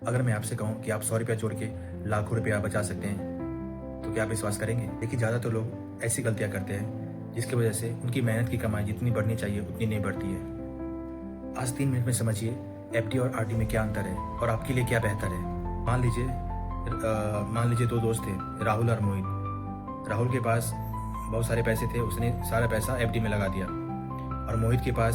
अगर मैं आपसे कहूँ कि आप 100 रुपया जोड़ के लाखों रुपया बचा सकते हैं, तो क्या आप विश्वास करेंगे? देखिए, ज़्यादातर लोग ऐसी गलतियाँ करते हैं, जिसकी वजह से उनकी मेहनत की कमाई जितनी बढ़नी चाहिए, उतनी नहीं बढ़ती है। आज 3 मिनट में समझिए एफडी और आरडी में क्या अंतर है और आपके लिए क्या बेहतर है। मान लीजिए 2 दोस्त थे, राहुल और मोहित। राहुल के पास बहुत सारे पैसे थे, उसने सारा पैसा एफडी में लगा दिया और मोहित के पास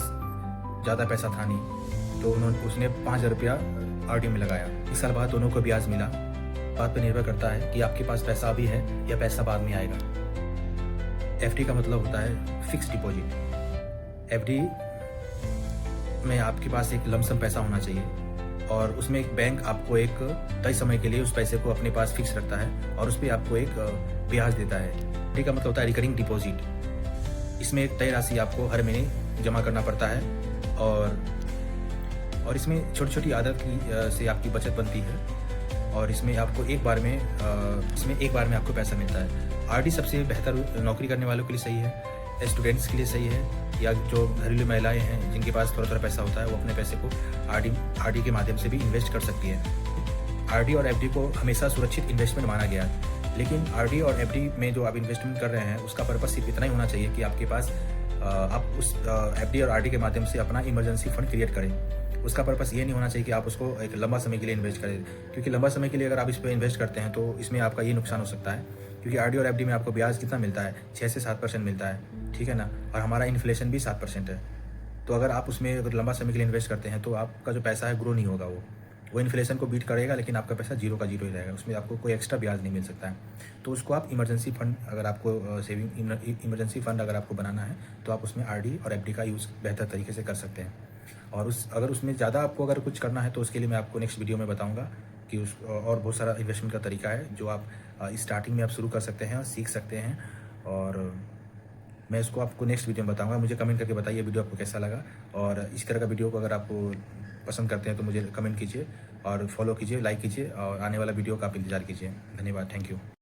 ज़्यादा पैसा था नहीं, तो उसने 5,000 रुपया आरडी में लगाया। 1 साल बाद दोनों को ब्याज मिला। बात पर निर्भर करता है कि आपके पास पैसा अभी है या पैसा बाद में आएगा। एफडी का मतलब होता है फिक्स डिपॉजिट। एफडी में आपके पास एक लमसम पैसा होना चाहिए और उसमें एक बैंक आपको एक तय समय के लिए उस पैसे को अपने पास फिक्स रखता है और उस पर आपको एक ब्याज देता है। एफडी का मतलब होता है रिकरिंग डिपॉजिट। इसमें एक तय राशि आपको हर महीने जमा करना पड़ता है और इसमें छोटी छोटी आदत से आपकी बचत बनती है और इसमें आपको एक बार में आपको पैसा मिलता है। आरडी सबसे बेहतर नौकरी करने वालों के लिए सही है, स्टूडेंट्स के लिए सही है, या जो घरेलू महिलाएं हैं जिनके पास थोड़ा थोड़ा पैसा होता है, वो अपने पैसे को आरडी के माध्यम से भी इन्वेस्ट कर सकती है। आरडी और एफडी को हमेशा सुरक्षित इन्वेस्टमेंट माना गया है, लेकिन आरडी और एफडी में जो आप इन्वेस्टमेंट कर रहे हैं उसका पर्पस सिर्फ इतना ही होना चाहिए कि आपके पास आप उस एफडी और आरडी के माध्यम से अपना इमरजेंसी फंड क्रिएट करें। उसका पर्पस ये नहीं होना चाहिए कि आप उसको एक लंबा समय के लिए इन्वेस्ट करें, क्योंकि लंबा समय के लिए अगर आप इस पर इन्वेस्ट करते हैं तो इसमें आपका ये नुकसान हो सकता है, क्योंकि आरडी और एफडी में आपको ब्याज कितना मिलता है, 6 से 7% मिलता है, ठीक है ना, और हमारा इन्फ्लेशन भी 7% है। तो अगर आप उसमें अगर लंबा समय के लिए इन्वेस्ट करते हैं तो आपका जो पैसा है ग्रो नहीं होगा, वो इन्फ्लेशन को बीट करेगा, लेकिन आपका पैसा जीरो का जीरो ही रहेगा, उसमें आपको कोई एक्स्ट्रा ब्याज नहीं मिल सकता है। तो उसको आप इमरजेंसी फंड अगर आपको इमरजेंसी फंड अगर आपको बनाना है तो आप उसमें आरडी और एफडी का यूज़ बेहतर तरीके से कर सकते हैं। और अगर उसमें ज़्यादा आपको अगर कुछ करना है तो उसके लिए मैं आपको नेक्स्ट वीडियो में बताऊँगा कि और बहुत सारा इन्वेस्टमेंट का तरीका है जो आप स्टार्टिंग में आप शुरू कर सकते हैं और सीख सकते हैं, और मैं इसको आपको नेक्स्ट वीडियो में बताऊंगा। मुझे कमेंट करके बताइए वीडियो आपको कैसा लगा, और इस तरह का वीडियो को अगर आपको पसंद करते हैं तो मुझे कमेंट कीजिए और फॉलो कीजिए, लाइक कीजिए, और आने वाला वीडियो का आप इंतज़ार कीजिए। धन्यवाद, थैंक यू।